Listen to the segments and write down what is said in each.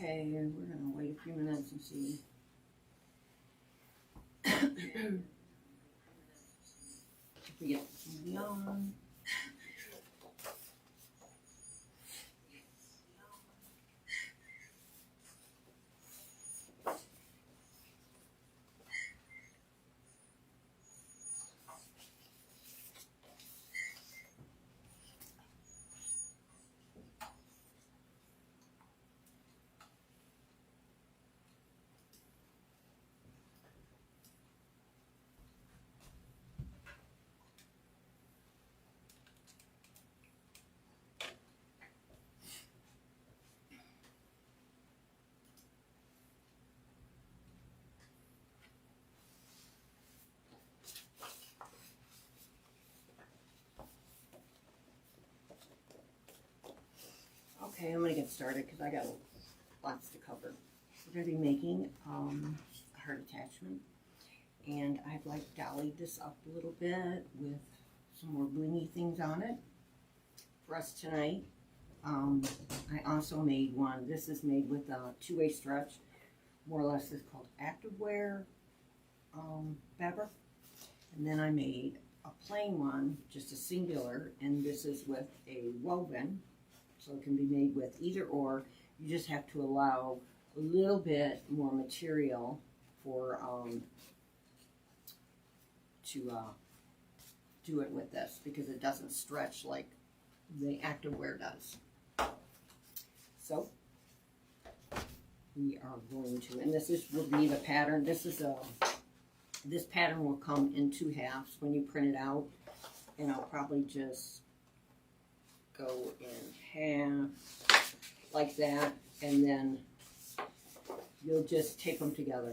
Okay, and we're gonna wait a few minutes and see. If we get somebody on. Okay, I'm going to get started because I got lots to cover. We're going to be making a heart attachment, and I've like dollied this up a little bit with some more blingy things on it for us tonight. I also made one. This is made with a two-way stretch, more or less. It's called activewear Dabra, and then I made a plain one, just a singular, and this is with a woven. So it can be made with either or. You just have to allow a little bit more material for to do it with this, because it doesn't stretch like the activewear does. So we are going to, and this will be the pattern. This pattern will come in 2 halves when you print it out, and I'll probably just go in half like that, and then you'll just tape them together.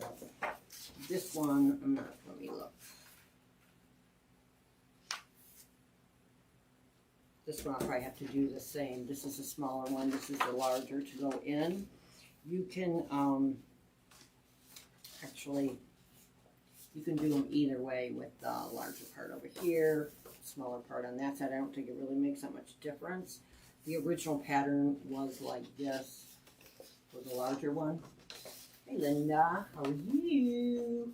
This one, let me look. This one I'll probably have to do the same. This is a smaller one, this is the larger to go in. You can actually, you can do them either way, with the larger part over here, smaller part on that side. I don't think it really makes that much difference. The original pattern was like this for the larger one. Hey Linda, how are you?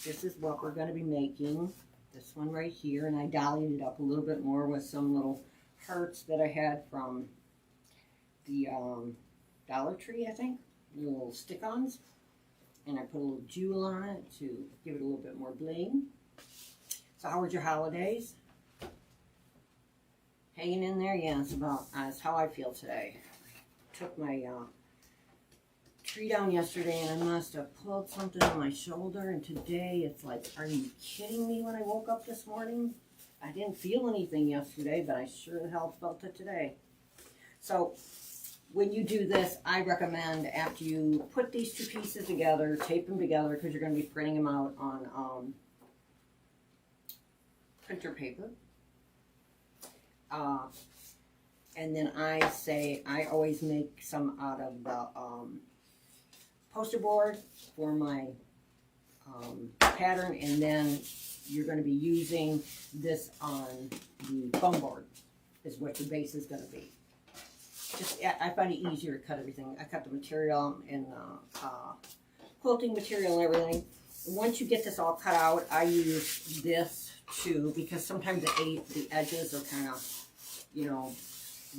This is what we're going to be making. This one right here, and I dollied it up a little bit more with some little hearts that I had from the Dollar Tree, I think. Little stick-ons. And I put a little jewel on it to give it a little bit more bling. So how was your holidays? Hanging in there? Yeah, that's how I feel today. Took my tree down yesterday, and I must have pulled something on my shoulder, and today it's like, are you kidding me? When I woke up this morning, I didn't feel anything yesterday, but I sure the hell felt it today. So when you do this, I recommend, after you put these 2 pieces together, tape them together, because you're going to be printing them out on printer paper. And then I always make some out of the poster board for my pattern, and then you're going to be using this on the foam board, is what your base is going to be. I find it easier to cut everything. I cut the material and quilting material and everything. And once you get this all cut out, I use this too, because sometimes the edges are kind of, you know,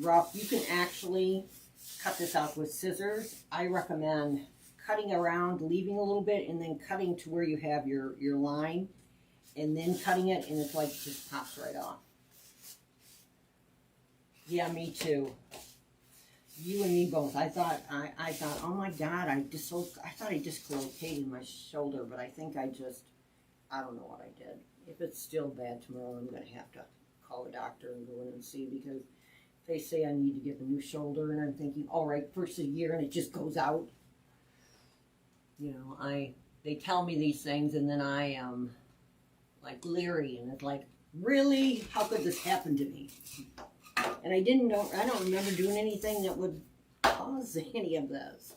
rough. You can actually cut this out with scissors. I recommend cutting around, leaving a little bit, and then cutting to where you have your line, and then cutting it, and it's like just pops right off. Yeah, me too. You and me both. I thought, oh my God, I thought I dislocated my shoulder, but I think I don't know what I did. If it's still bad tomorrow, I'm going to have to call a doctor and go in and see, because they say I need to get a new shoulder, and I'm thinking, all right, first of the year, and it just goes out. You know, they tell me these things, and then I am like leery, and it's like, really? How could this happen to me? And I don't remember doing anything that would cause any of this.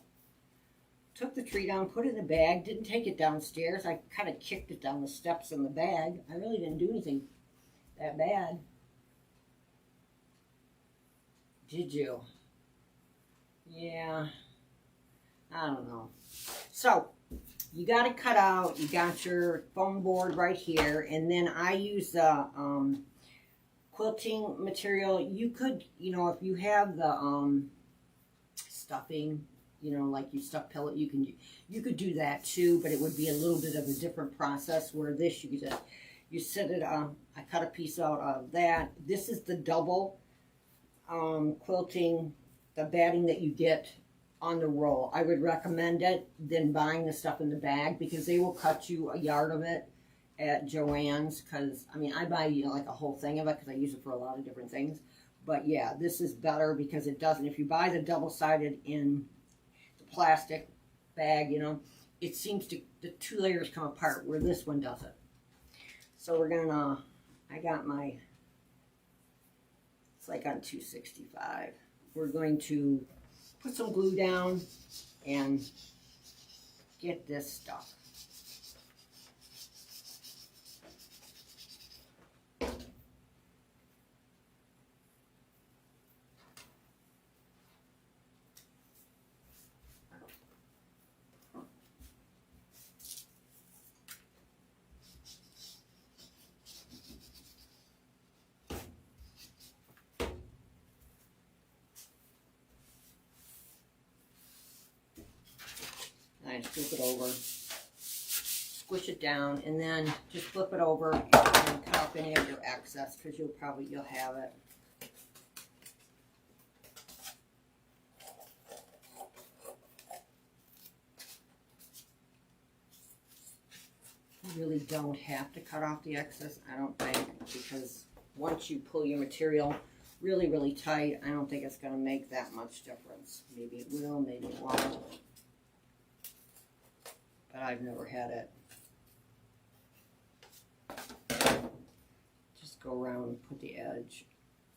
Took the tree down, put it in a bag, didn't take it downstairs. I kind of kicked it down the steps in the bag. I really didn't do anything that bad. Did you? Yeah. I don't know. So, you got it cut out. You got your foam board right here. And then I use the quilting material. You could, you know, if you have the stuffing, you know, like you stuff pellet, you could do that too, but it would be a little bit of a different process. Where this, you just, you set it on. I cut a piece out of that. This is the double quilting, the batting that you get on the roll. I would recommend it than buying the stuff in the bag, because they will cut you a yard of it at Joann's. Because I mean, I buy, you know, like a whole thing of it because I use it for a lot of different things. But yeah, this is better because it doesn't. If you buy the double-sided in the plastic bag, you know, it seems to, the two layers come apart, where this one doesn't. So we're gonna, I got my, it's like on 265. We're going to put some glue down and get this stuck. I flip it over, squish it down, and then just flip it over and cut off any of your excess, because you'll have it. You really don't have to cut off the excess, I don't think, because once you pull your material really, really tight, I don't think it's going to make that much difference. Maybe it will, maybe it won't. But I've never had it. Just go around and put the edge.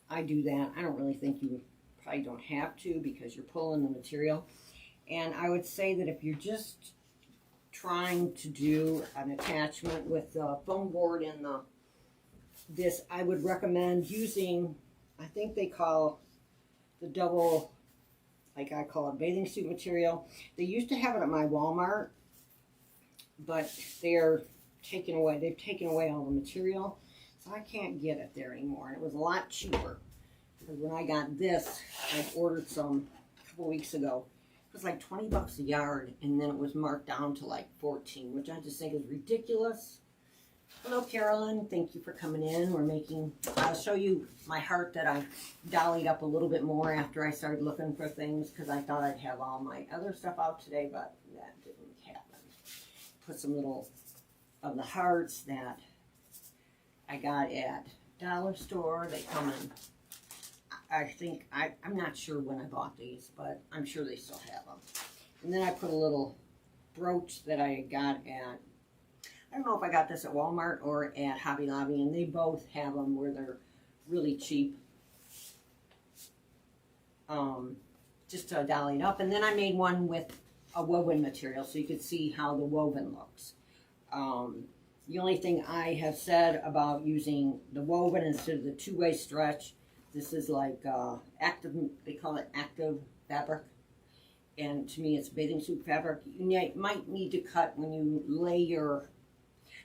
I do that. I don't really think you probably don't have to, because you're pulling the material. And I would say that if you're just trying to do an attachment with the foam board and this, I would recommend using, I think they call the double, like I call it, bathing suit material. They used to have it at my Walmart, but they're taken away. They've taken away all the material, so I can't get it there anymore. And it was a lot cheaper, because when I got this, I ordered some a couple weeks ago. It was like 20 bucks a yard, and then it was marked down to like 14, which I just think is ridiculous. Hello, Carolyn. Thank you for coming in. We're making, I'll show you my heart that I dollied up a little bit more after I started looking for things, because I thought I'd have all my other stuff out today, but that didn't happen. Put some little of the hearts that I got at dollar store. They come in, I think, I'm not sure when I bought these, but I'm sure they still have them. And then I put a little brooch that I got at, I don't know if I got this at Walmart or at Hobby Lobby, and they both have them where they're really cheap. Just to dolly it up. And then I made one with a woven material, so you could see how the woven looks. The only thing I have said about using the woven instead of the two-way stretch, this is like active, they call it active fabric, and to me it's bathing suit fabric. You might need to cut when you lay your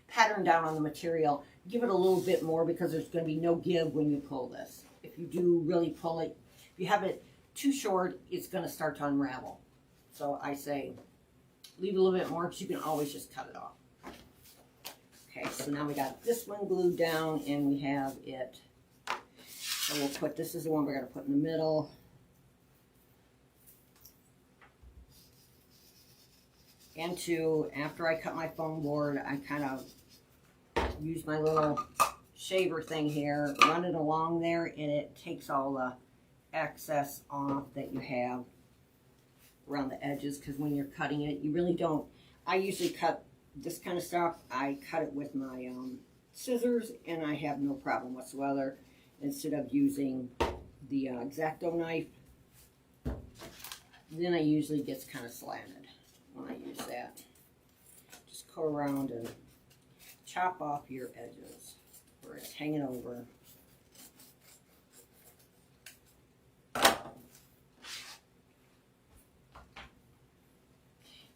pattern down on the material. Give it a little bit more, because there's going to be no give when you pull this. If you do really pull it, if you have it too short, it's going to start to unravel. So I say leave a little bit more, because you can always just cut it off. Okay, so now we got this one glued down, and we have it. So we'll put, this is the one we're going to put in the middle. And after I cut my foam board, I kind of use my little shaver thing here, run it along there, and it takes all the excess off that you have around the edges, because when you're cutting it, you really don't. I usually cut this kind of stuff, I cut it with my scissors, and I have no problem whatsoever, instead of using the X-Acto knife. Then I usually gets kind of slanted when I use that. Just go around and chop off your edges where it's hanging over.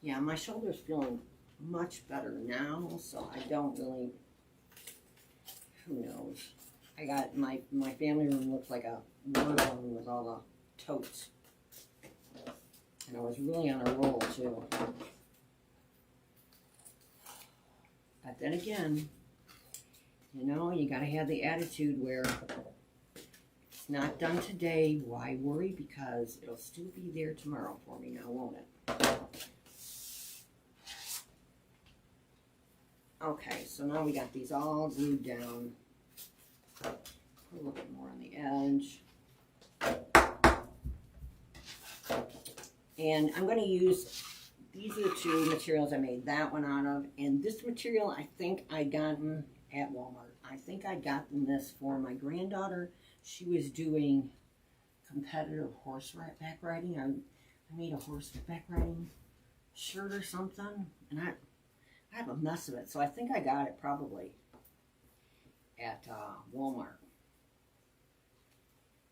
Yeah, my shoulder's feeling much better now, so I don't really, who knows. I got, my family room looks like a war zone with all the totes. And I was really on a roll, too. But then again, you know, you gotta have the attitude where it's not done today, why worry? Because it'll still be there tomorrow for me now, won't it? Okay, so now we got these all glued down. Put a little bit more on the edge. And I'm going to use, these are the two materials I made that one out of. And this material I think I'd gotten at Walmart. I think I'd gotten this for my granddaughter. She was doing competitive horseback riding. I made a horseback riding shirt or something. And I have a mess of it. So I think I got it probably at Walmart.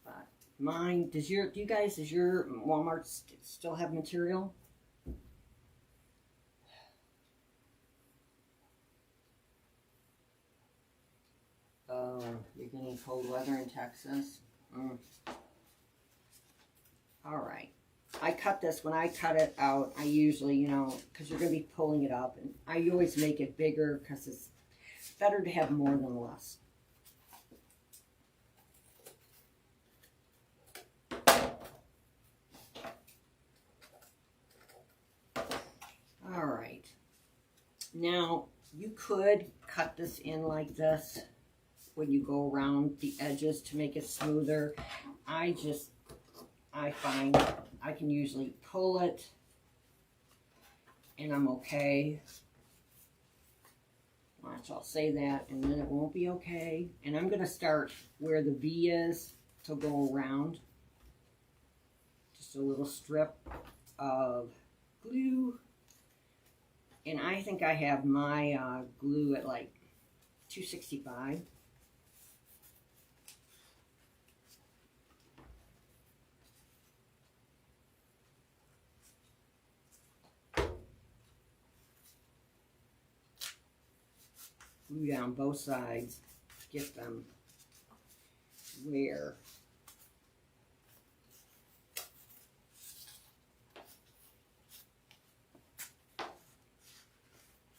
But mine, does your Walmart still have material? Oh, you're getting cold weather in Texas? Alright. I cut this, when I cut it out, I usually, you know, because you're going to be pulling it up, and I always make it bigger because it's better to have more than less. Alright. Now, you could cut this in like this when you go around the edges to make it smoother. I find I can usually pull it and I'm okay. Watch, I'll say that and then it won't be okay. And I'm going to start where the V is to go around. Just a little strip of glue. And I think I have my glue at like 265. Glue down both sides, get them where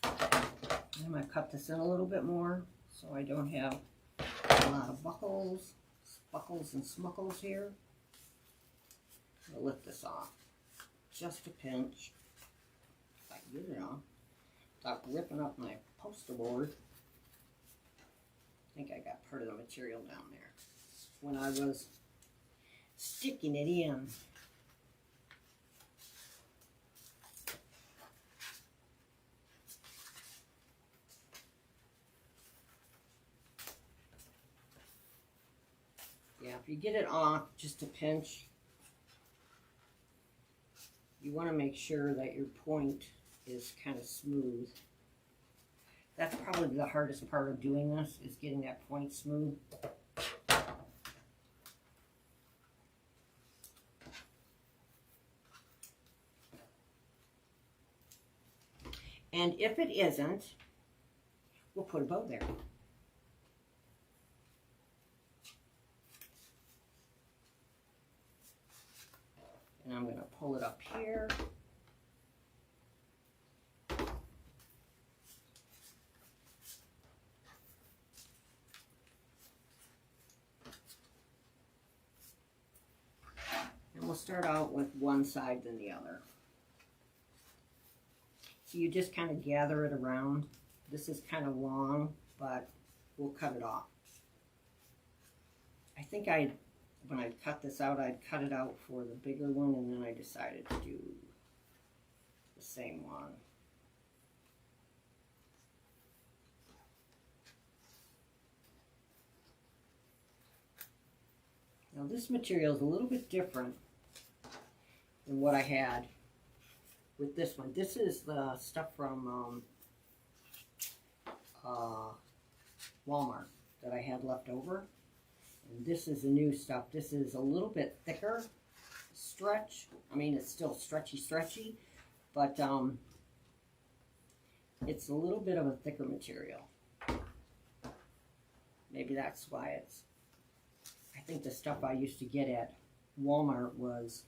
I'm going to cut this in a little bit more so I don't have a lot of buckles and smuckles here. I'll lift this off just a pinch if I can get it off without ripping up my poster board. I think I got part of the material down there when I was sticking it in. Yeah, if you get it off just a pinch, you want to make sure that your point is kind of smooth. That's probably the hardest part of doing this, is getting that point smooth. And if it isn't, we'll put a bow there. And I'm going to pull it up here. And we'll start out with one side then the other. So you just kind of gather it around. This is kind of long, but we'll cut it off. I think when I cut this out, I'd cut it out for the bigger one, and then I decided to do the same one. Now this material is a little bit different than what I had with this one. This is the stuff from Walmart that I had left over. And this is the new stuff. This is a little bit thicker stretch. I mean, it's still stretchy, but It's a little bit of a thicker material. Maybe that's why it's, I think the stuff I used to get at Walmart was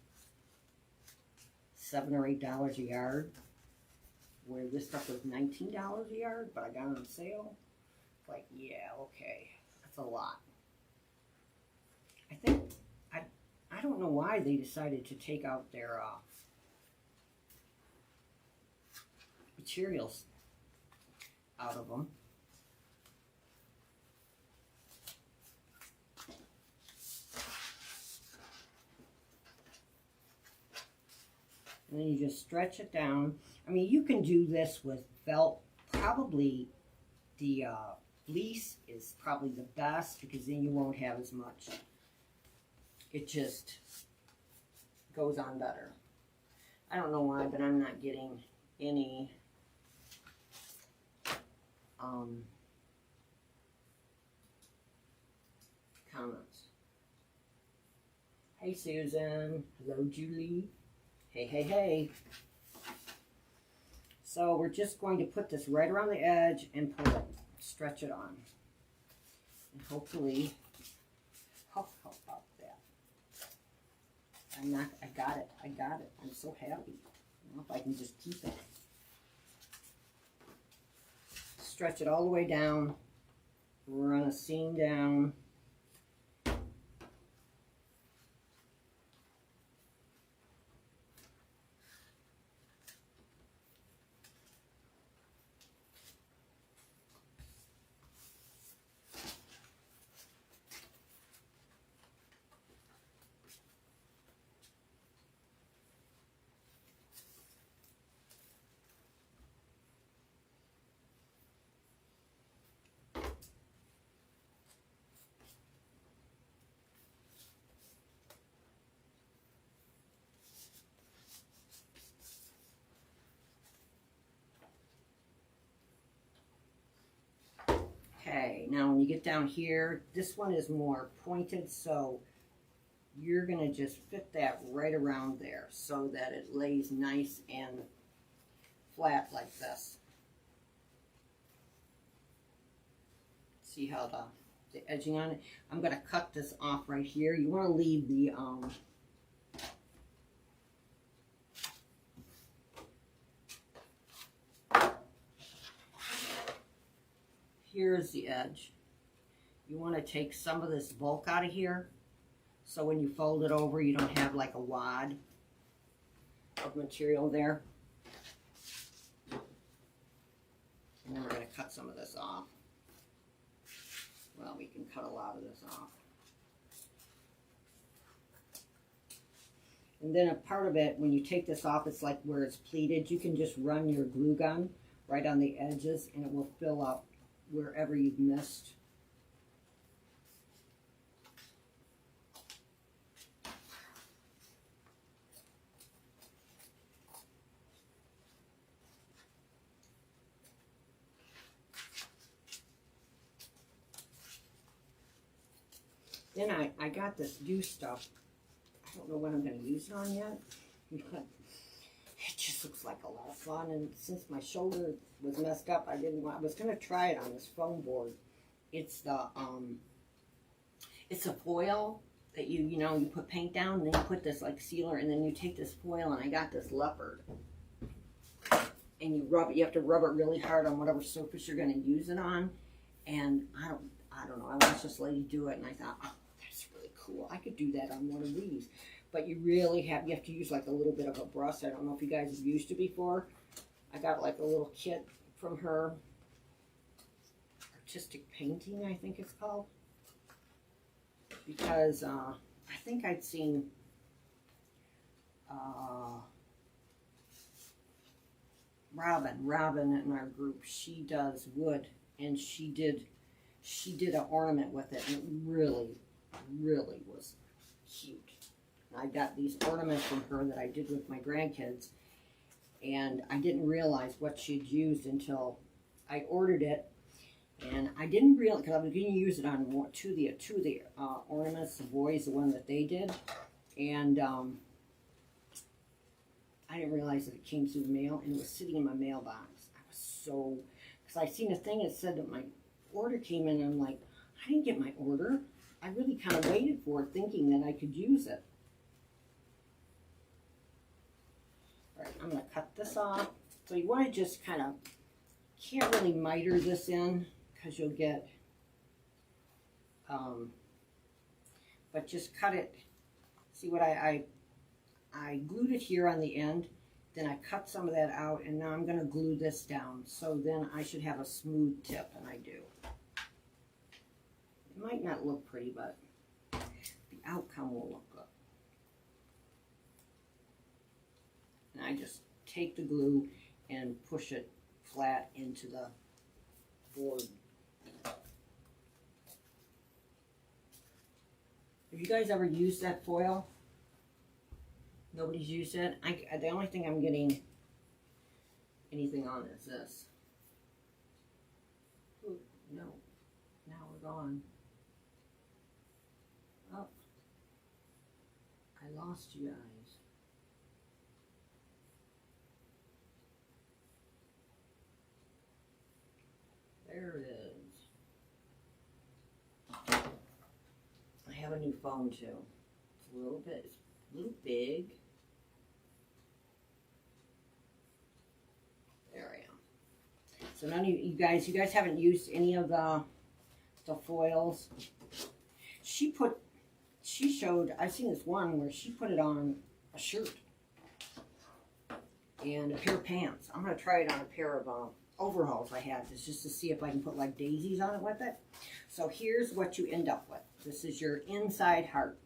$7 or $8 a yard, where this stuff was $19 a yard, but I got it on sale. Like, yeah, okay, that's a lot. I think, I don't know why they decided to take out their materials out of them. And then you just stretch it down. I mean, you can do this with felt. Probably the fleece is probably the best, because then you won't have as much. It just goes on better. I don't know why, but I'm not getting any comments. Hey Susan, hello Julie. Hey, hey, hey. So we're just going to put this right around the edge and pull it, stretch it on. And hopefully, how about that? I got it. I'm so happy. I don't know if I can just keep it. Stretch it all the way down. Run a seam down. Okay, now when you get down here, this one is more pointed, so you're going to just fit that right around there so that it lays nice and flat like this. See how the edging on it? I'm going to cut this off right here. You want to leave the here's the edge. You want to take some of this bulk out of here, so when you fold it over, you don't have like a wad of material there. And then we're going to cut some of this off. Well, we can cut a lot of this off. And then a part of it, when you take this off, it's like where it's pleated. You can just run your glue gun right on the edges, and it will fill up wherever you've missed. Then I got this new stuff. I don't know what I'm going to use it on yet, but it just looks like a lot of fun. And since my shoulder was messed up, I was going to try it on this foam board. It's the it's a foil that you put paint down, and then you put this like sealer, and then you take this foil, and I got this leopard, and you have to rub it really hard on whatever surface you're going to use it on. And I don't know, I watched this lady do it, and I thought, oh, that's really cool. I could do that on one of these. But you have to use like a little bit of a brush. I don't know if you guys have used it before. I got like a little kit from her. Artistic Painting, I think it's called. Because I think I'd seen Robin in our group. She does wood, and she did an ornament with it, and it really, really was cute. And I got these ornaments from her that I did with my grandkids, and I didn't realize what she'd used until I ordered it. And I didn't realize, because I was going to use it on two of the ornaments, the boys, the one that they did, and I didn't realize that it came through the mail, and it was sitting in my mailbox. I was so, because I seen a thing that said that my order came in, and I'm like, I didn't get my order. I really kind of waited for it thinking that I could use it. All right, I'm going to cut this off. So you want to just kind of, can't really miter this in because you'll get, but just cut it. See what I glued it here on the end, then I cut some of that out, and now I'm going to glue this down. So then I should have a smooth tip, and I do. It might not look pretty, but the outcome will look good. And I just take the glue and push it flat into the board. Have you guys ever used that foil? Nobody's used it? The only thing I'm getting anything on is this. Ooh, no. Now we're gone. Oh. I lost you guys. There it is. I have a new phone too. It's a little big. There I am. So none of you guys haven't used any of the foils. She showed, I've seen this one where she put it on a shirt and a pair of pants. I'm going to try it on a pair of overalls I have, just to see if I can put like daisies on it with it. So here's what you end up with. This is your inside heart.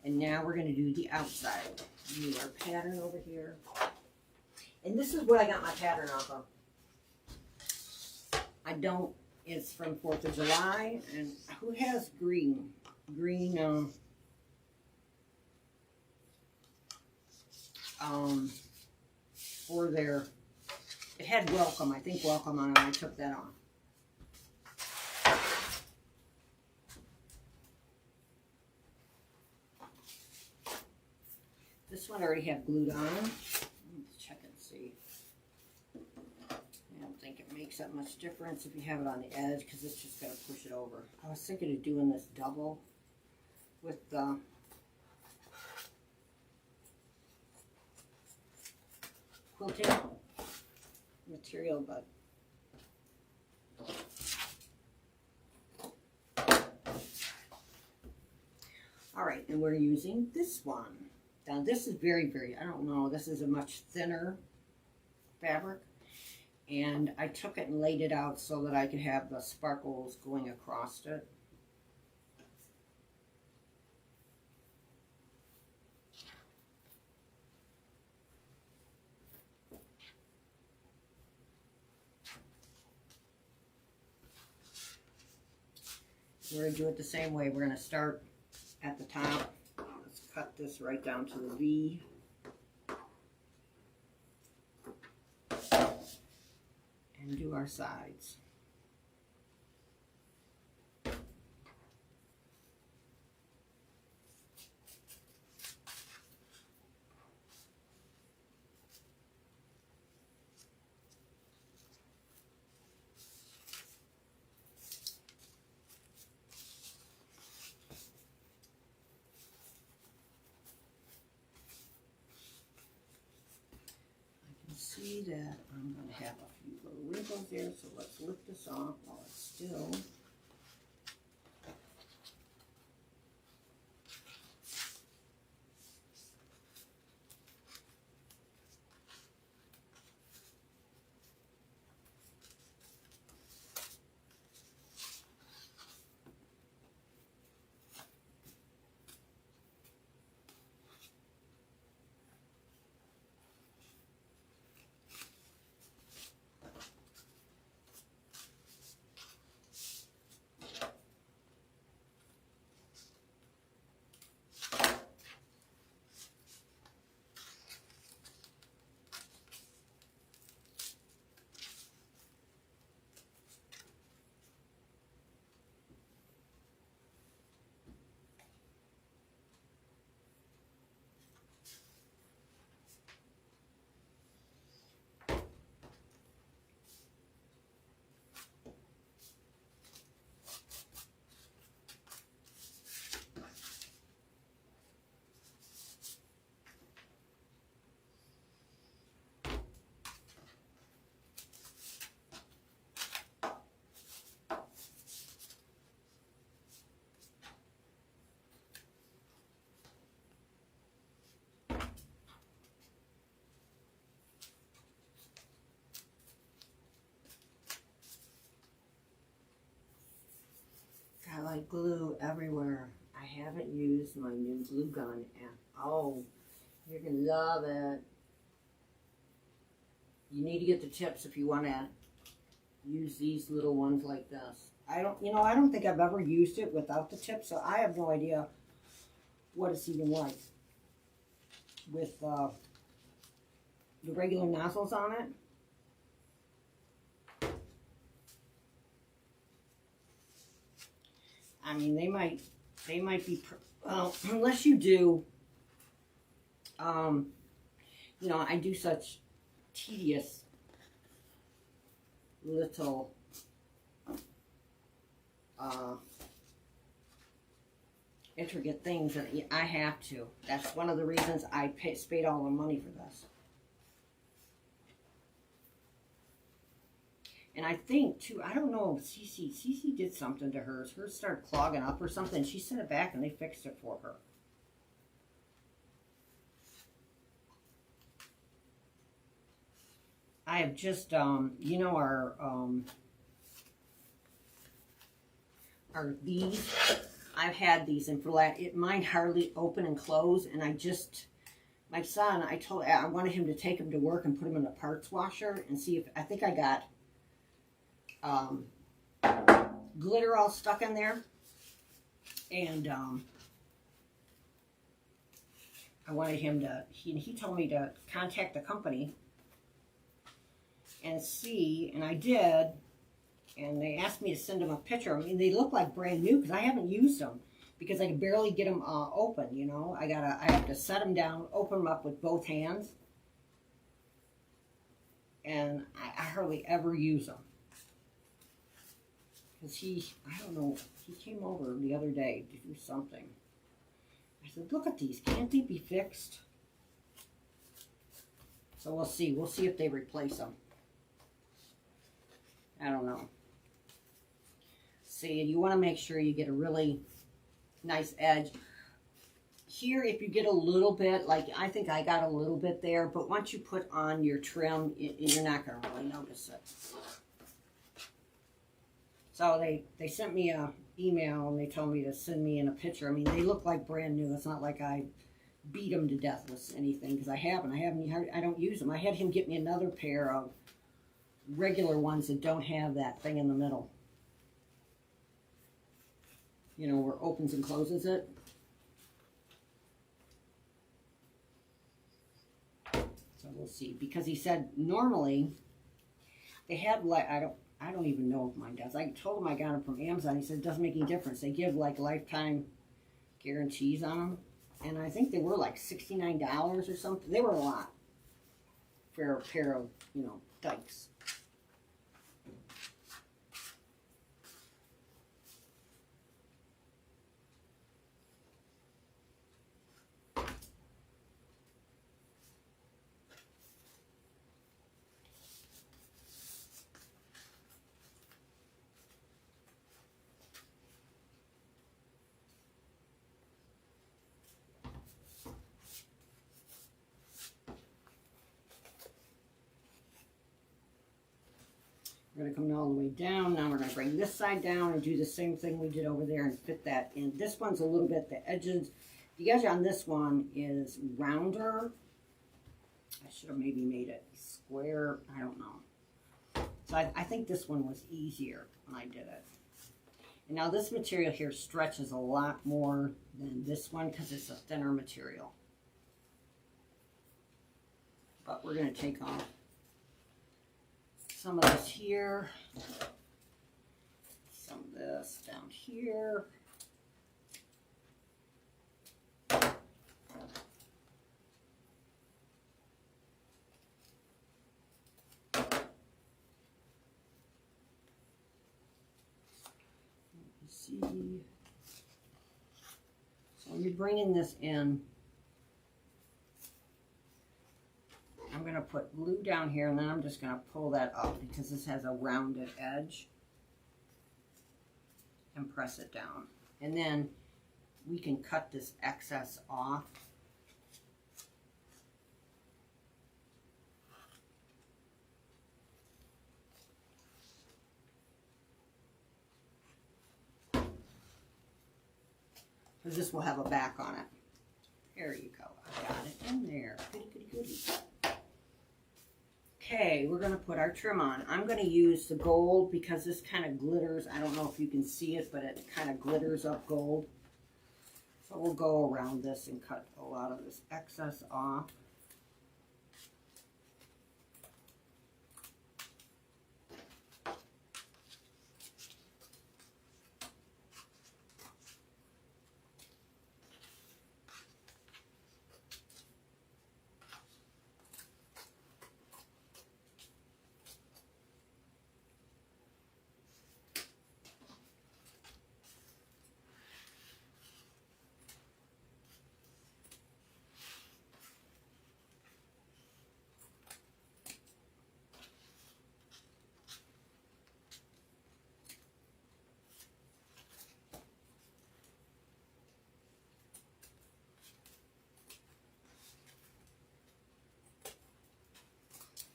And now we're going to do the outside. Use our pattern over here. And this is what I got my pattern off of. It's from 4th of July. And who has green? For their, it had welcome. I think welcome on it. I took that off. This one I already have glued on. Let's check and see. I don't think it makes that much difference if you have it on the edge, because it's just going to push it over. I was thinking of doing this double with the quilting material, but all right, and we're using this one. Now this is very, I don't know, this is a much thinner fabric, and I took it and laid it out so that I could have the sparkles going across it. We're going to do it the same way. We're going to start at the top. Let's cut this right down to the V. And do our sides. See that I'm going to have a few little wrinkles there, so let's lift this off while it's still. like glue everywhere. I haven't used my new glue gun. Oh, you're going to love it. You need to get the tips if you want to use these little ones like this. I don't think I've ever used it without the tips, so I have no idea what it's even like with the regular nozzles on it. I mean, they might be, well, unless you do, you know, I do such tedious little, intricate things that I have to. That's one of the reasons I paid all the money for this. And I think, too, I don't know, Cece did something to hers. Hers started clogging up or something. She sent it back and they fixed it for her. I have just, you know, our these, I've had these in for mine hardly open and close, and my son, I wanted him to take him to work and put him in a parts washer and see if, I think I got glitter all stuck in there, and I wanted him to, he told me to contact the company and see, and I did, and they asked me to send them a picture. I mean, they look like brand new because I haven't used them because I can barely get them open, you know. I have to set them down, open them up with both hands, and I hardly ever use them. Because I don't know, he came over the other day to do something. I said, look at these, can't they be fixed? So we'll see if they replace them. I don't know. See, you want to make sure you get a really nice edge. Here, if you get a little bit, like I think I got a little bit there, but once you put on your trim, you're not going to really notice it. So they sent me an email and they told me to send me in a picture. I mean, they look like brand new. It's not like I beat them to death with anything because I don't use them. I had him get me another pair of regular ones that don't have that thing in the middle. You know, where it opens and closes it. So we'll see. Because he said normally they have like, I don't even know if mine does. I told him I got them from Amazon. He said it doesn't make any difference. They give like lifetime guarantees on them. And I think they were like $69 or something. They were a lot for a pair of, you know, dikes. We're going to come all the way down. Now we're going to bring this side down and do the same thing we did over there and fit that in. This one's a little bit, the edges, the edge on this one is rounder. I should have maybe made it square. I don't know. So I think this one was easier when I did it. And now this material here stretches a lot more than this one because it's a thinner material. But we're going to take off some of this here, some of this down here. See, so when you're bringing this in, I'm going to put glue down here, and then I'm just going to pull that up because this has a rounded edge, and press it down. And then we can cut this excess off. because this will have a back on it. There you go. I got it in there. Goody, goody, goody. Okay, we're going to put our trim on. I'm going to use the gold because this kind of glitters. I don't know if you can see it, but it kind of glitters up gold. So we'll go around this and cut a lot of this excess off.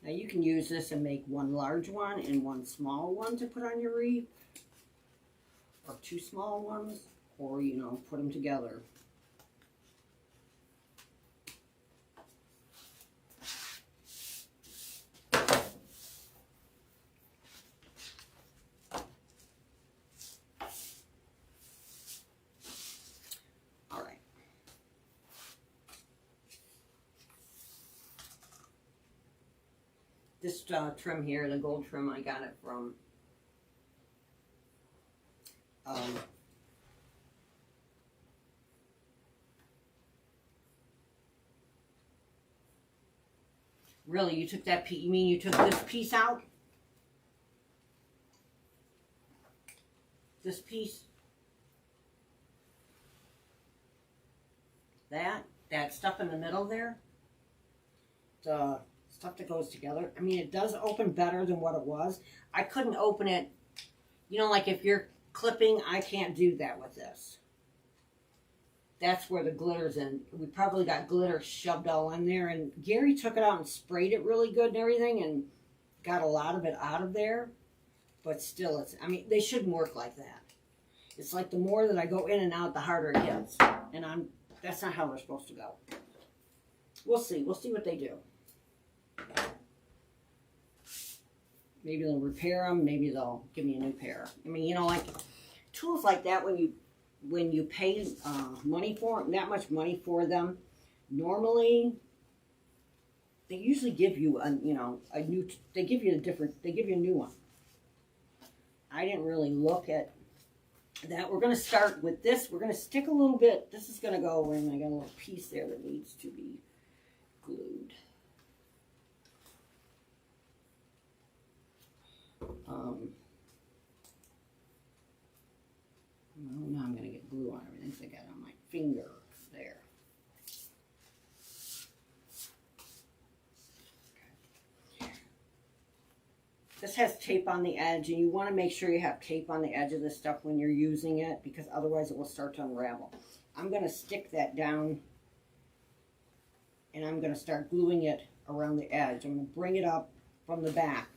Now you can use this and make one large one and one small one to put on your wreath, or two small ones, or you know, put them together. This trim here, the gold trim, I got it from really, you took that piece, you mean you took this piece out? This piece? That stuff in the middle there? The stuff that goes together. I mean, it does open better than what it was. I couldn't open it, you know, like if you're clipping, I can't do that with this. That's where the glitter's in. We probably got glitter shoved all in there, and Gary took it out and sprayed it really good and everything and got a lot of it out of there. But still, it's, I mean, they shouldn't work like that. It's like the more that I go in and out, the harder it gets. And that's not how they're supposed to go. We'll see. We'll see what they do. Maybe they'll repair them. Maybe they'll give me a new pair. I mean, you know, like tools like that, when you pay money for them, that much money for them, normally they usually give you a, you know, a new. They give you a new one. I didn't really look at that. We're going to start with this. We're going to stick a little bit. This is going to go in. I got a little piece there that needs to be glued. Well, now I'm going to get glue on everything, so I got it on my finger there. Okay. This has tape on the edge, and you want to make sure you have tape on the edge of this stuff when you're using it, because otherwise it will start to unravel. I'm going to stick that down, and I'm going to start gluing it around the edge. I'm going to bring it up from the back.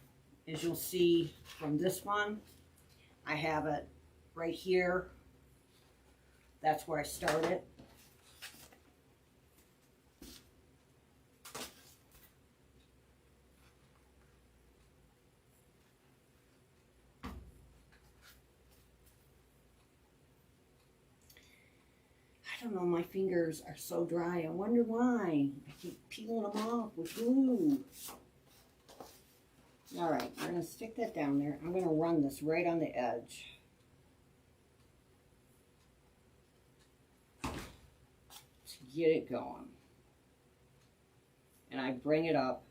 As you'll see from this one, I have it right here. That's where I started. I don't know, my fingers are so dry. I wonder why. I keep peeling them off with glue. All right, we're going to stick that down there. I'm going to run this right on the edge. To get it going. And I bring it up.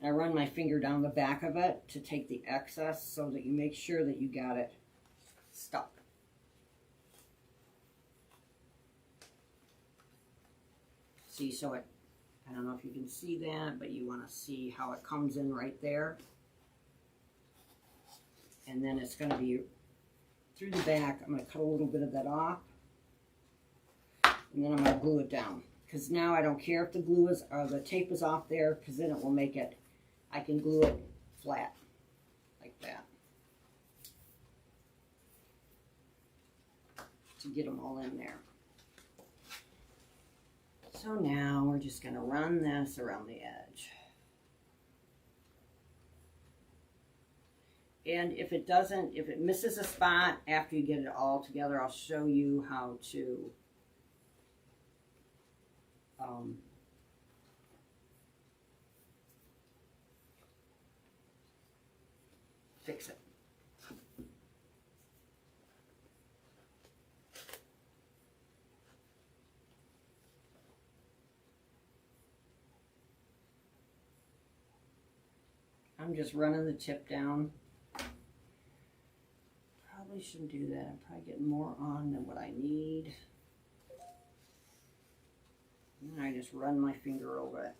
And I run my finger down the back of it to take the excess so that you make sure that you got it stuck. See, so it, I don't know if you can see that, but you want to see how it comes in right there. And then it's going to be through the back. I'm going to cut a little bit of that off. And then I'm going to glue it down. Because now I don't care if the glue is, or the tape is off there, because then it will make it, I can glue it flat, like that. to get them all in there. So now we're just going to run this around the edge. And if it misses a spot after you get it all together, I'll show you how to fix it. I'm just running the tip down. Probably shouldn't do that. I'm probably getting more on than what I need. And I just run my finger over it.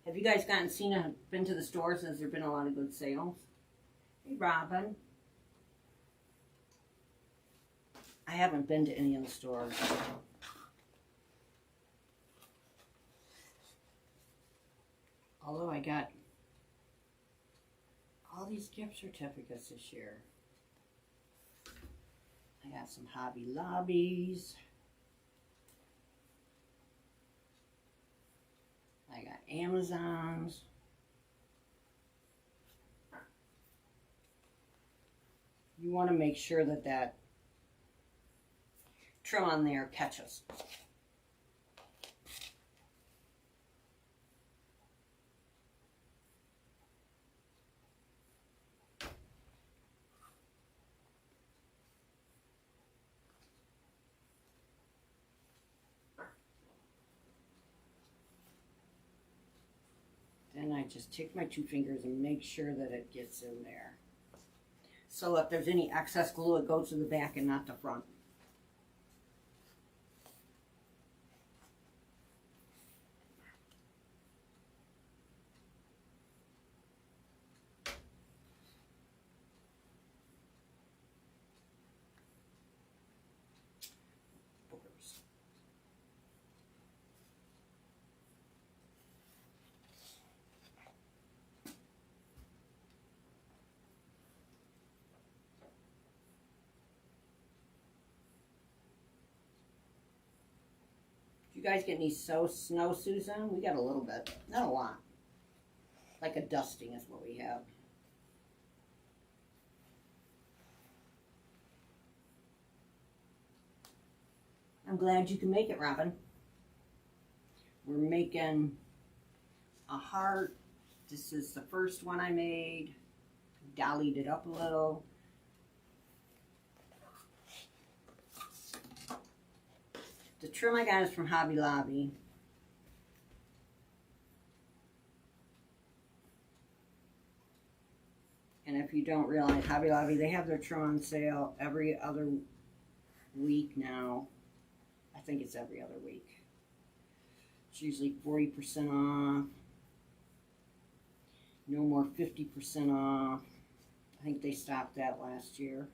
Have you guys been to the stores? Has there been a lot of good sales? Hey, Robin. I haven't been to any of the stores. Although I got all these gift certificates this year. I got some Hobby Lobbies. I got Amazons. You want to make sure that that trim on there catches. Then I just take my two fingers and make sure that it gets in there. So if there's any excess glue, it goes to the back and not the front. You guys get any snowsuits on? We got a little bit, not a lot. Like a dusting is what we have. I'm glad you can make it, Robin. We're making a heart. This is the first one I made. Dollied it up a little. The trim I got is from Hobby Lobby. And if you don't realize, Hobby Lobby, they have their trim on sale every other week now. I think it's every other week. It's usually 40% off. No more 50% off. I think they stopped that last year.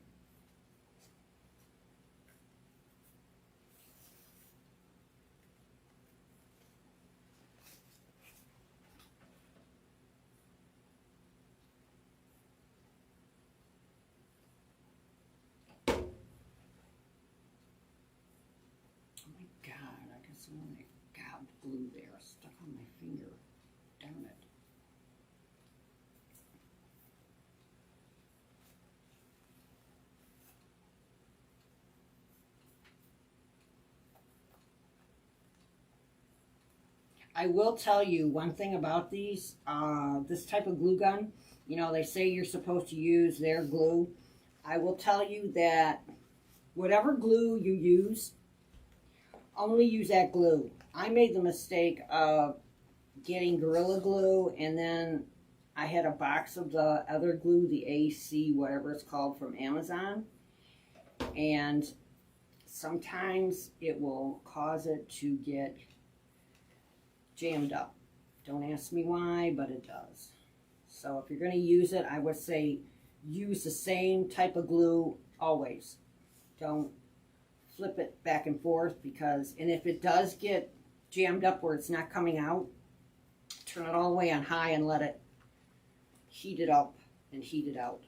Someone that gobbed glue there, stuck on my finger. Darn it. I will tell you one thing about these, this type of glue gun. You know, they say you're supposed to use their glue. I will tell you that whatever glue you use, only use that glue. I made the mistake of getting Gorilla Glue, and then I had a box of the other glue, the AC, whatever it's called, from Amazon. And sometimes it will cause it to get jammed up. Don't ask me why, but it does. So if you're going to use it, I would say use the same type of glue always. Don't flip it back and forth, because, and if it does get jammed up where it's not coming out, turn it all the way on high and let it heat it up and heat it out.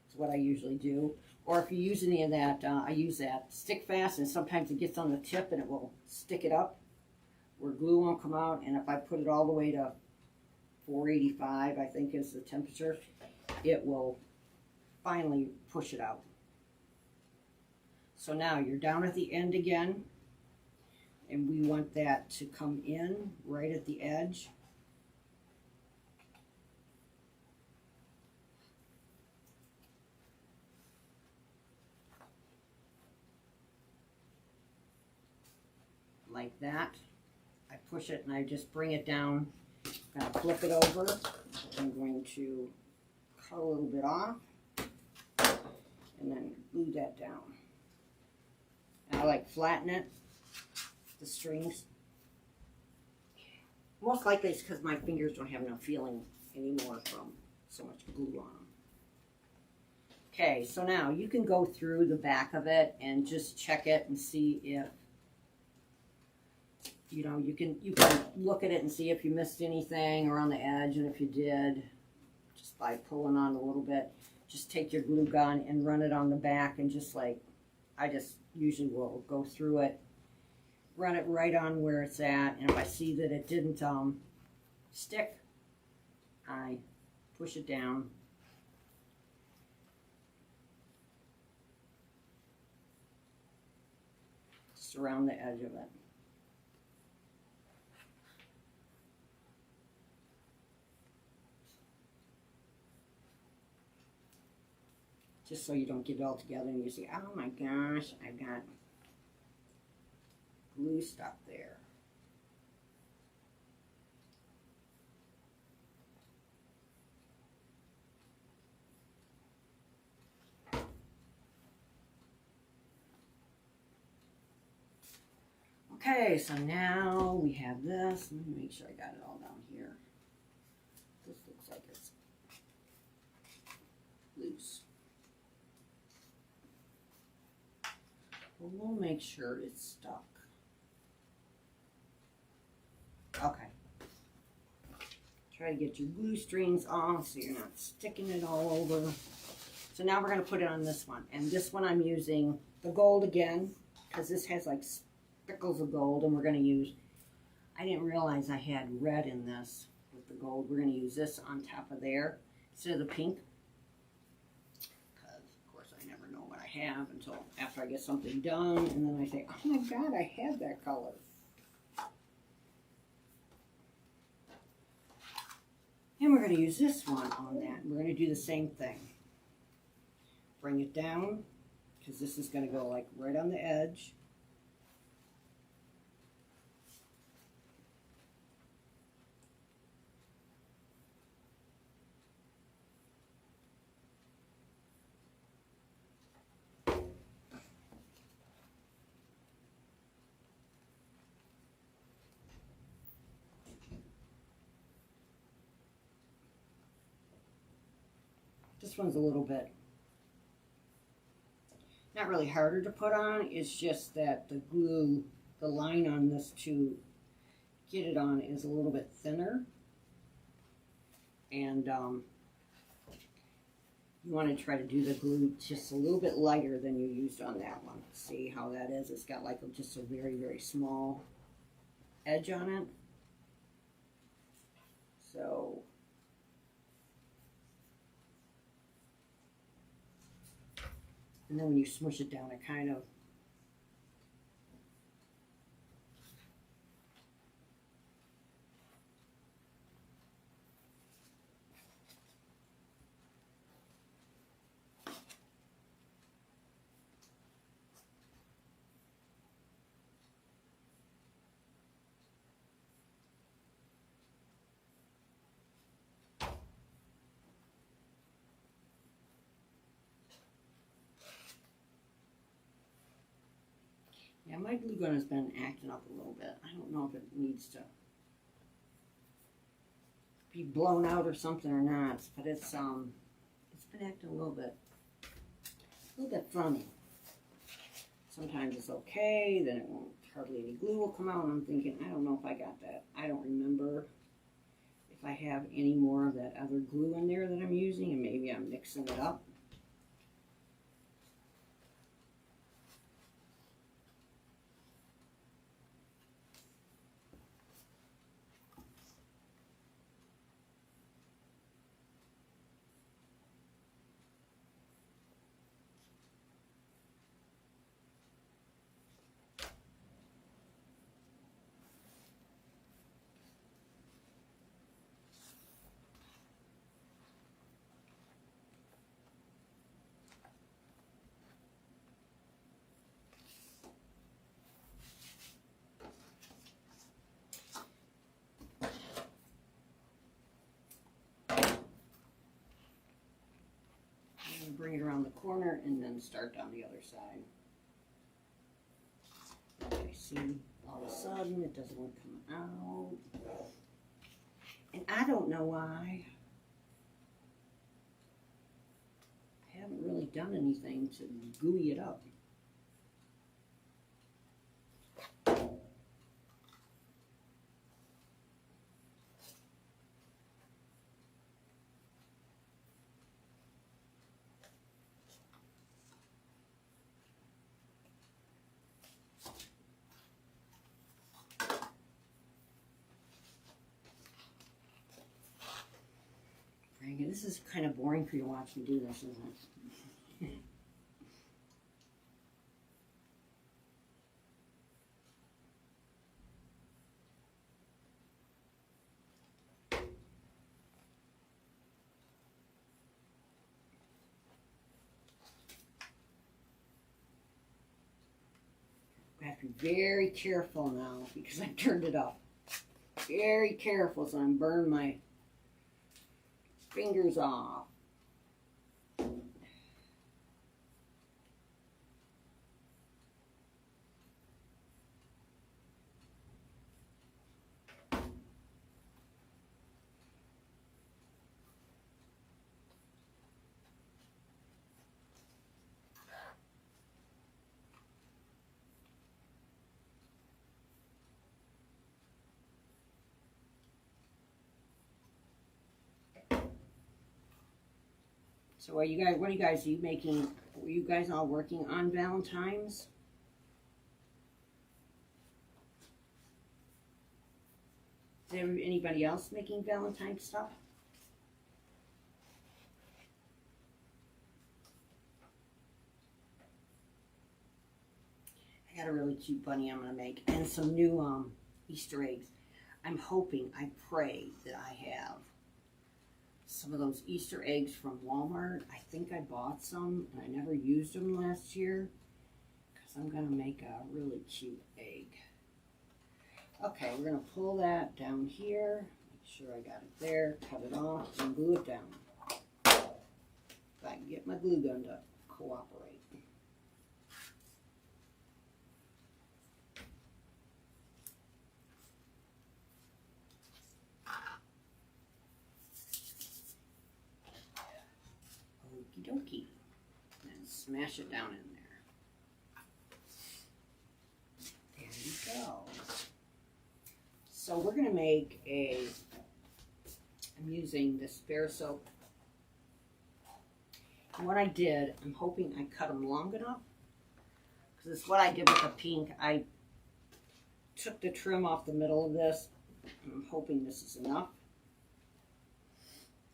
That's what I usually do. Or if you use any of that, I use that stick fast, and sometimes it gets on the tip and it will stick it up where glue won't come out. And if I put it all the way to 485, I think is the temperature, it will finally push it out. So now you're down at the end again, and we want that to come in right at the edge. Like that. I push it and I just bring it down. I'm going to flip it over. I'm going to cut a little bit off and then glue that down. And I like flatten it, the strings. Most likely it's because my fingers don't have enough feeling anymore from so much glue on them. Okay, so now you can go through the back of it and just check it and see if, you know, you can look at it and see if you missed anything around the edge, and if you did, just by pulling on a little bit, just take your glue gun and run it on the back, and just like, I just usually will go through it, run it right on where it's at, and if I see that it didn't stick, I push it down. Just around the edge of it. Just so you don't get it all together and you say, oh my gosh, I've got glue stuck there. Okay, so now we have this. Let me make sure I got it all down here. This looks like it's loose. We'll make sure it's stuck. Okay. Try to get your glue strings off so you're not sticking it all over. So now we're going to put it on this one. And this one I'm using the gold again, because this has like speckles of gold, and we're going to use, I didn't realize I had red in this with the gold. We're going to use this on top of there instead of the pink. Have until after I get something done, and then I say, oh my god, I had that color. And we're going to use this one on that. We're going to do the same thing. Bring it down, because this is going to go like right on the edge. This one's a little bit, not really harder to put on, it's just that the glue, the line on this to get it on is a little bit thinner. And you want to try to do the glue just a little bit lighter than you used on that one. See how that is? It's got like just a very, very small edge on it. So and then when you smush it down, it kind of yeah, my glue gun has been acting up a little bit. I don't know if it needs to be blown out or something or not, but it's been acting a little bit funny. Sometimes it's okay, then it won't, hardly any glue will come out, and I'm thinking, I don't know if I got that. I don't remember if I have any more of that other glue in there that I'm using, and maybe I'm mixing it up. bring it around the corner and then start down the other side. Okay, see, all of a sudden it doesn't want to come out. And I don't know why. I haven't really done anything to gooey it up. This is kind of boring for you to watch me do this, isn't it? I have to be very careful now because I turned it up. Very careful so I don't burn my fingers off. So are you guys, what are you making, were you guys all working on Valentine's? Is there anybody else making Valentine's stuff? I got a really cute bunny I'm going to make and some new Easter eggs. I'm hoping, I pray that I have some of those Easter eggs from Walmart. I think I bought some and I never used them last year because I'm going to make a really cute egg. Okay, we're going to pull that down here. Make sure I got it there. Cut it off and glue it down. If I can get my glue gun to cooperate. Okie dokie. And smash it down in there. There you go. So we're going to make a, I'm using this spare soap. And what I did, I'm hoping I cut them long enough. Because it's what I did with the pink. I took the trim off the middle of this. And I'm hoping this is enough.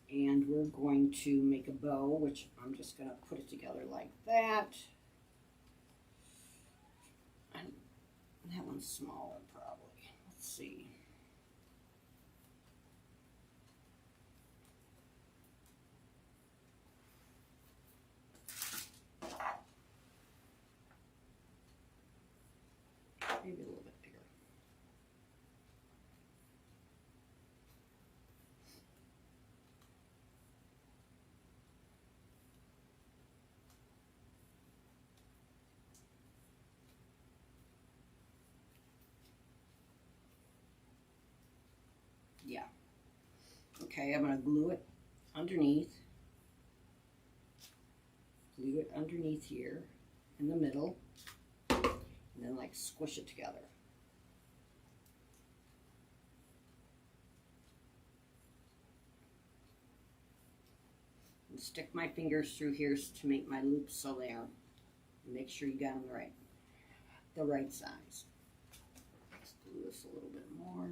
And we're going to make a bow, which I'm just going to put it together like that. And that one's smaller probably. Let's see. Maybe a little bit bigger. Yeah. Okay, I'm going to glue it underneath. Glue it underneath here in the middle. And then like squish it together. And stick my fingers through here to make my loops so they are. Make sure you got them the right size. Let's glue this a little bit more.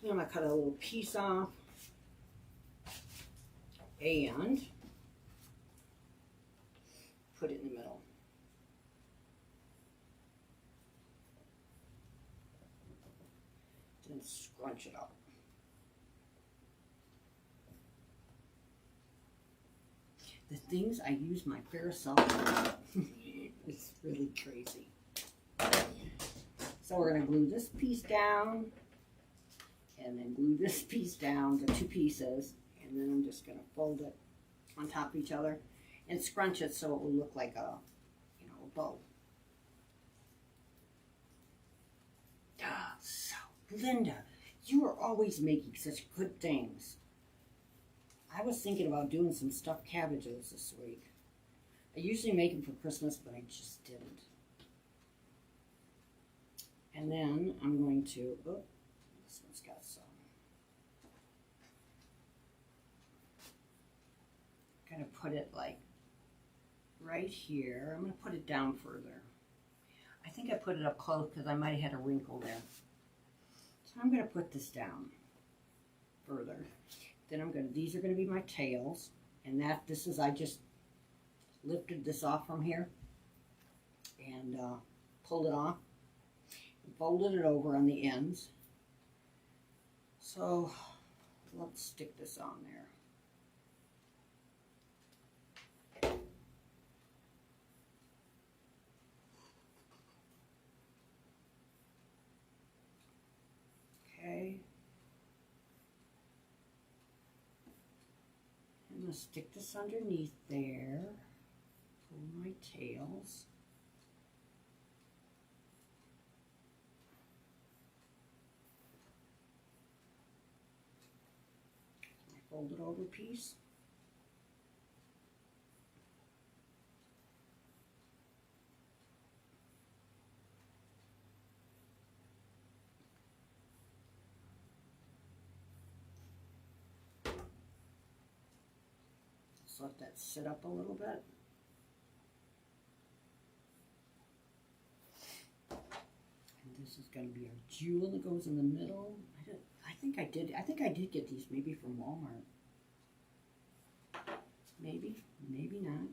Then I'm going to cut a little piece off. And put it in the middle. Then scrunch it up. The things I use my parasol for, it's really crazy. So we're going to glue this piece down. and then glue this piece down, the two pieces, and then I'm just going to fold it on top of each other and scrunch it so it will look like a, you know, a bow. So, Linda, you are always making such good things. I was thinking about doing some stuffed cabbages this week. I usually make them for Christmas, but I just didn't. And then I'm going to, oh, this one's got some. I'm going to put it like right here. I'm going to put it down further. I think I put it up close because I might have had a wrinkle there. So I'm going to put this down further. Then I'm going to, these are going to be my tails. And this is, I just lifted this off from here and pulled it off. Folded it over on the ends. So let's stick this on there. Okay. I'm going to stick this underneath there. Pull my tails. Folded over piece. Just let that sit up a little bit. And this is going to be our jewel that goes in the middle. I think I did get these maybe from Walmart. Maybe, maybe not.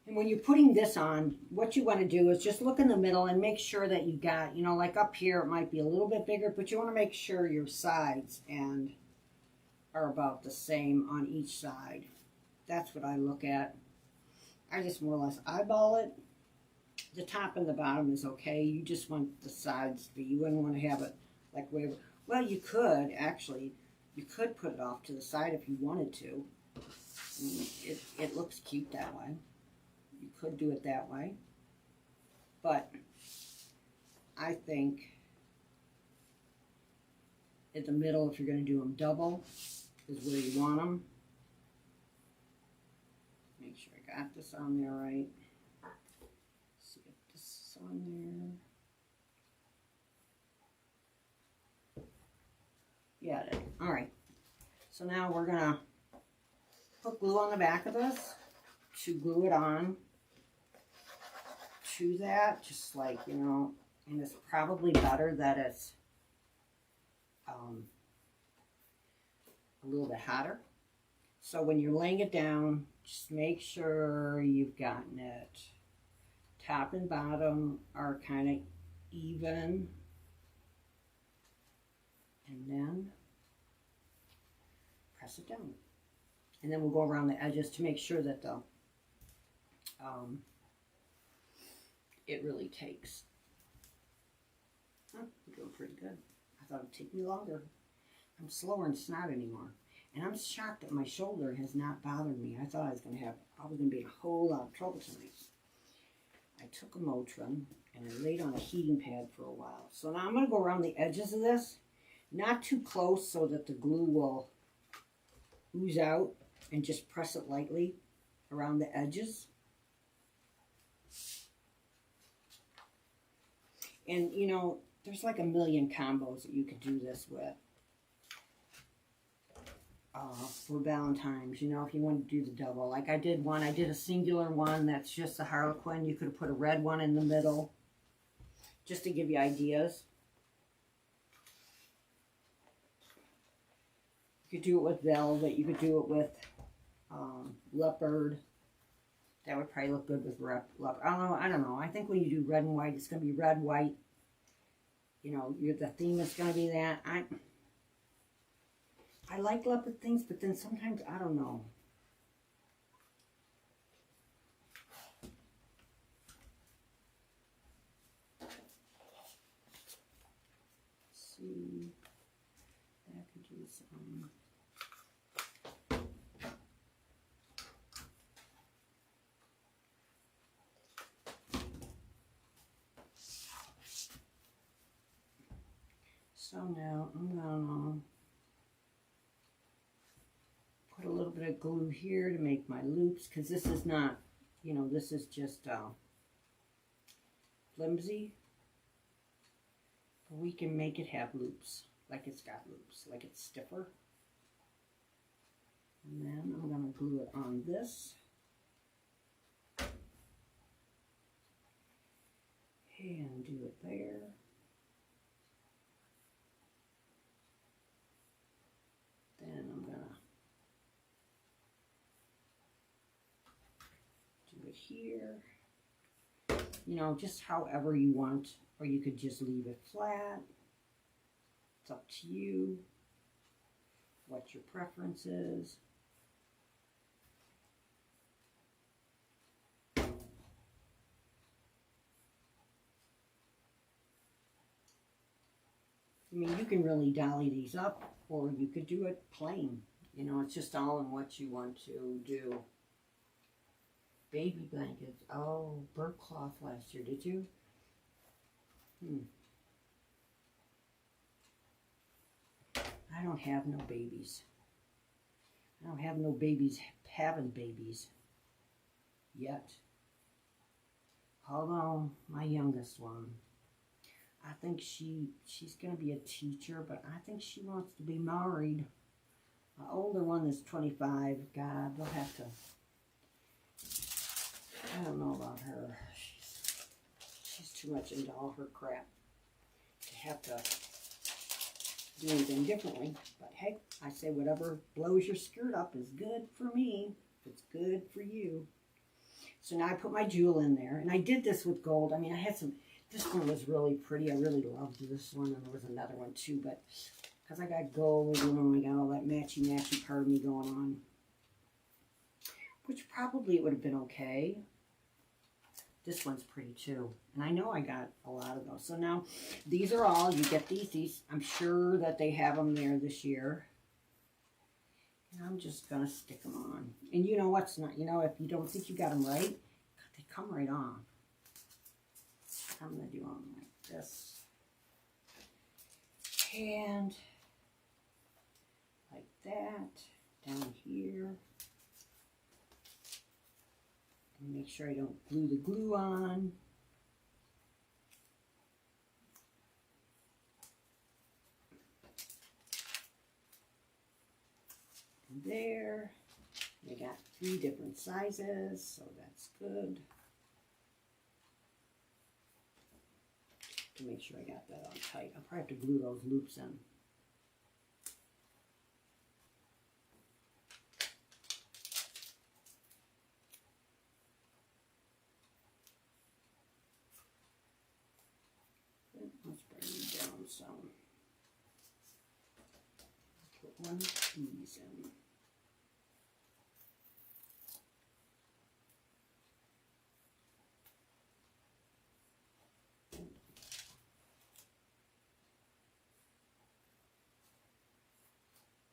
And when you're putting this on, what you want to do is just look in the middle and make sure that you got, you know, like up here it might be a little bit bigger, but you want to make sure your sides and are about the same on each side. That's what I look at. I just more or less eyeball it. The top and the bottom is okay. You just want the sides to be, you wouldn't want to have it like whatever. Well, you could actually, you could put it off to the side if you wanted to. It looks cute that way. You could do it that way. But I think in the middle, if you're going to do them double, is where you want them. Make sure I got this on there right. On there. Yeah, it is. All right. So now we're going to put glue on the back of this to glue it on to that, just like, you know, and it's probably better that it's a little bit hotter. So when you're laying it down, just make sure you've gotten it. Top and bottom are kind of even, and then press it down. And then we'll go around the edges to make sure that the it really takes. Oh, we're doing pretty good. I thought it'd take me longer. I'm slower and snot anymore. And I'm shocked that my shoulder has not bothered me. I thought I was going to have probably going to be in a whole lot of trouble tonight. I took a Motrin and I laid on a heating pad for a while. So now I'm going to go around the edges of this, not too close so that the glue will ooze out, and just press it lightly around the edges. And you know, there's like a million combos that you could do this with. For Valentine's, you know, if you want to do the double. Like I did a singular one that's just a Harlequin. You could have put a red one in the middle, just to give you ideas. You could do it with velvet. You could do it with leopard. That would probably look good with leopard. I don't know. I think when you do red and white, it's going to be red, white. You know, the theme is going to be that. I like leopard things, but then sometimes, I don't know. So now I'm gonna put a little bit of glue here to make my loops, because this is not, you know, this is just flimsy. But we can make it have loops, like it's got loops, like it's stiffer. And then I'm going to glue it on this. And do it there. Then I'm going to do it here. You know, just however you want, or you could just leave it flat. It's up to you, what your preference is. I mean, you can really dolly these up, or you could do it plain. You know, it's just all in what you want to do. Baby blankets. Oh, burnt cloth last year, did you? I don't have no babies. I don't have no babies having babies yet. Although, my youngest one, I think she's going to be a teacher, but I think she wants to be married. My older one is 25. God, we'll have to... I don't know about her. She's too much into all her crap to have to do anything differently. But hey, I say whatever blows your skirt up is good for me. If it's good for you. So now I put my jewel in there. And I did this with gold. I mean, I had some... This one was really pretty. I really loved this one. And there was another one too. But because I got gold, you know, I got all that matchy-matchy part of me going on. Which probably would have been okay. This one's pretty too. And I know I got a lot of those. So now, these are all, you get these. I'm sure that they have them there this year. And I'm just going to stick them on. And you know what's not, you know, if you don't think you got them right, they come right on. I'm going to do them like this. And like that. Down here. And make sure I don't glue the glue on. And there. We got 3 different sizes, so that's good. To make sure I got that on tight. I'll probably have to glue those loops in. Let's bring them down some. Put one of these in.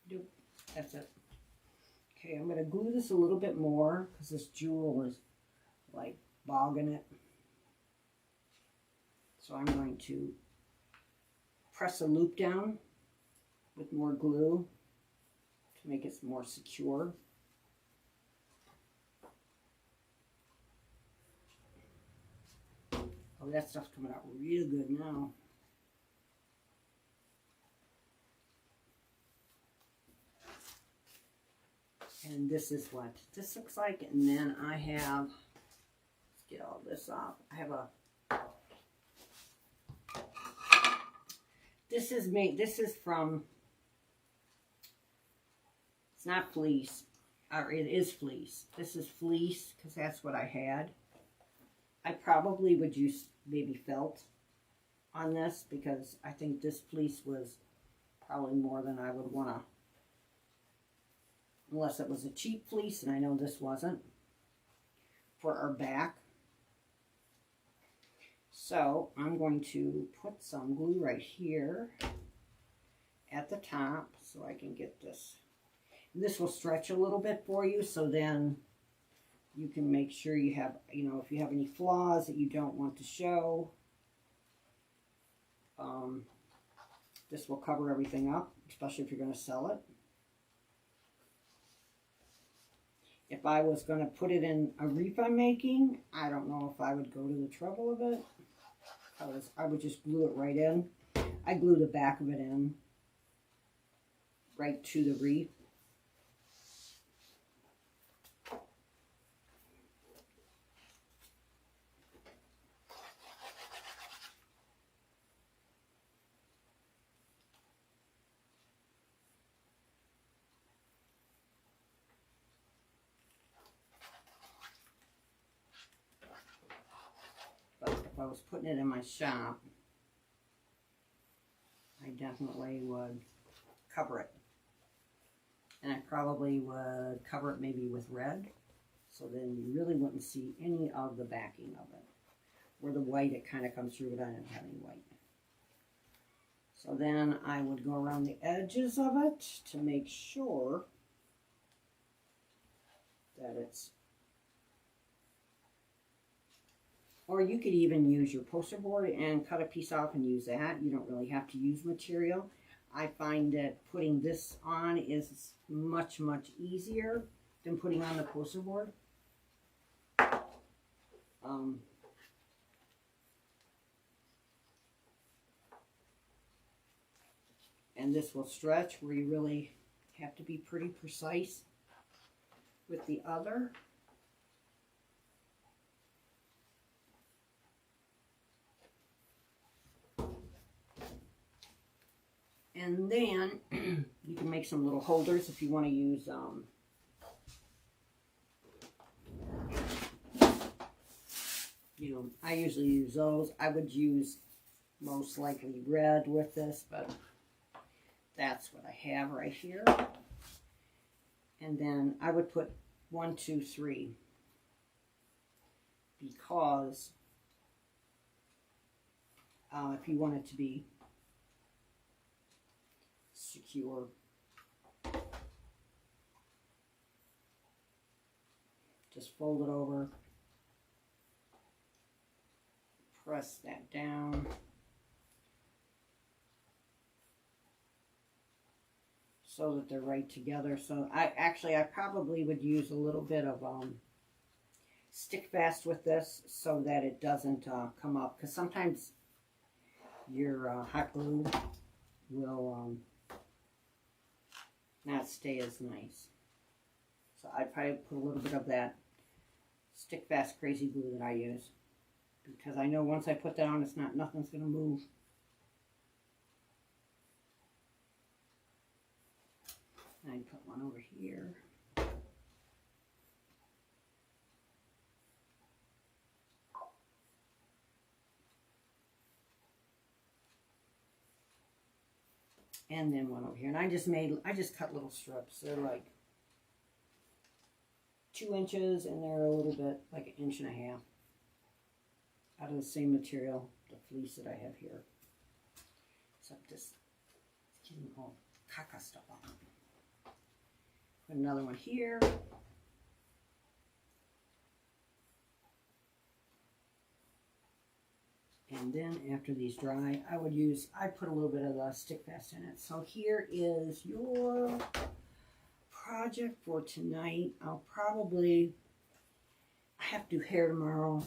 Nope, that's it. Okay, I'm going to glue this a little bit more because this jewel is like bogging it. So I'm going to press a loop down with more glue to make it more secure. Oh, that stuff's coming out real good now. And this is what this looks like. And then I have, let's get all this off. I have a, this is made, this is from, it's not fleece, or it is fleece. This is fleece because that's what I had. I probably would use maybe felt on this because I think this fleece was probably more than I would want to, unless it was a cheap fleece, and I know this wasn't, for our back. So I'm going to put some glue right here at the top so I can get this. And this will stretch a little bit for you, so then you can make sure you have, you know, if you have any flaws that you don't want to show, This will cover everything up, especially if you're going to sell it. If I was going to put it in a wreath I'm making, I don't know if I would go to the trouble of it. I would just glue it right in. I glue the back of it in right to the wreath. If I was putting it in my shop, I definitely would cover it. And I probably would cover it maybe with red, so then you really wouldn't see any of the backing of it. Where the white, it kind of comes through, but I didn't have any white. So then I would go around the edges of it to make sure that it's, or you could even use your poster board and cut a piece off and use that. You don't really have to use material. I find that putting this on is much, much easier than putting on the poster board. And this will stretch where you really have to be pretty precise with the other. And then you can make some little holders if you want to use, I usually use those. I would use most likely red with this, but that's what I have right here. And then I would put 1, 2, 3 because if you want it to be secure. Just fold it over, press that down, so that they're right together. So I probably would use a little bit of stick fast with this so that it doesn't come up, because sometimes your hot glue will not stay as nice. So I'd probably put a little bit of that stick fast crazy glue that I use, because I know once I put that on, nothing's going to move. I'd put one over here. And then one over here. And I just cut little strips. They're like 2 inches, and they're a little bit like 1.5 inches out of the same material, the fleece that I have here. Except this is getting all caca stuff on it. Put another one here. And then after these dry, I put a little bit of the stick fast in it. So here is your project for tonight. I have to do hair tomorrow.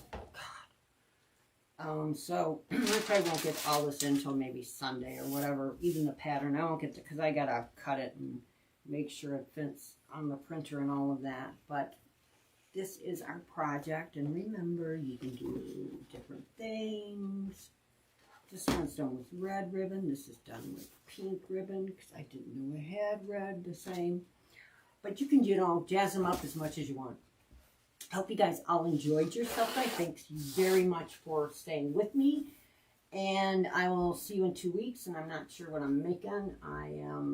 God. So I probably won't get all this in until maybe Sunday or whatever. Even the pattern, I won't get to, because I gotta cut it and make sure it fits on the printer and all of that. But this is our project, and remember, you can do different things. This one's done with red ribbon. This is done with pink ribbon, because I didn't know I had red the same. But you can, jazz them up as much as you want. I hope you guys all enjoyed yourself. Thanks very much for staying with me. And I will see you in 2 weeks, and I'm not sure what I'm making. I don't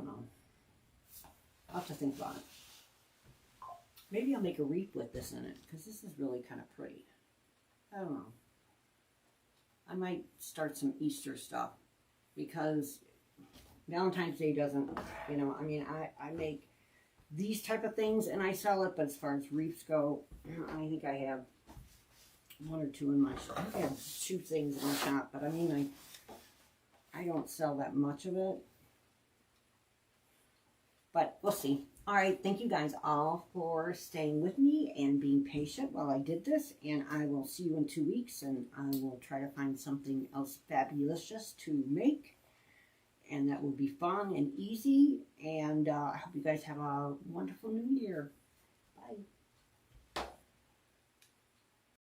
know. I'll have to think about it. Maybe I'll make a wreath with this in it, because this is really kind of pretty. I don't know. I might start some Easter stuff, because Valentine's Day doesn't, I make these type of things and I sell it, but as far as wreaths go, I think I have 1 or 2 in my shop. I have 2 things in my shop, but I don't sell that much of it. But we'll see. All right, thank you guys all for staying with me and being patient while I did this. And I will see you in 2 weeks, and I will try to find something else fabulous just to make. And that will be fun and easy. And I hope you guys have a wonderful new year. Bye.